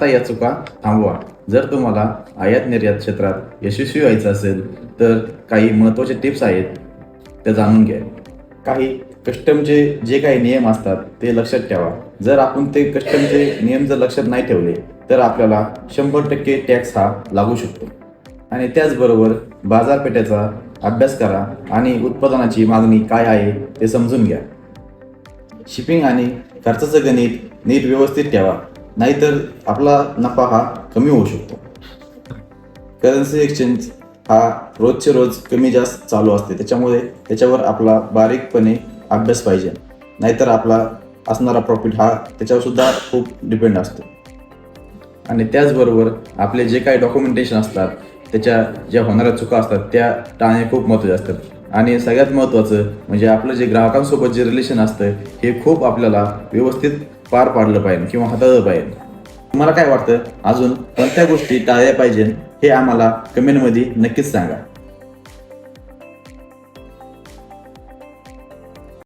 आता या चुका थांबवा. जर तुम्हाला आयात निर्यात क्षेत्रात यशस्वी व्हायचं असेल तर काही महत्त्वाचे टिप्स आहेत त्या जाणून घ्या. काही कस्टमचे जे काही नियम असतात ते लक्षात ठेवा. जर आपण ते कस्टमचे नियम जर लक्षात नाही ठेवले तर आपल्याला 100% टॅक्स हा लागू शकतो. आणि त्याचबरोबर बाजारपेठेचा अभ्यास करा आणि उत्पादनाची मागणी काय आहे ते समजून घ्या. शिपिंग आणि खर्चाचं गणित नीट व्यवस्थित ठेवा, नाहीतर आपला नफा हा कमी होऊ शकतो. करन्सी एक्सचेंज हा रोजचे रोज कमी जास्त चालू असते, त्याच्यामुळे त्याच्यावर आपला बारीकपणे अभ्यास पाहिजे, नाहीतर आपला असणारा प्रॉफिट हा त्याच्यावर सुद्धा खूप डिपेंड असतो. आणि त्याचबरोबर आपले जे काही डॉक्युमेंटेशन असतात त्याच्या ज्या होणाऱ्या चुका असतात त्या टाळणे खूप महत्त्वाचे असतात. आणि सगळ्यात महत्त्वाचं म्हणजे आपलं जे ग्राहकांसोबत जे रिलेशन असतं हे खूप आपल्याला व्यवस्थित पार पाडलं पाहिजे किंवा हाताळलं पाहिजे. तुम्हाला काय वाटतं, अजून कोणत्या गोष्टी टाळल्या पाहिजे हे आम्हाला कमेंटमध्ये नक्कीच सांगा.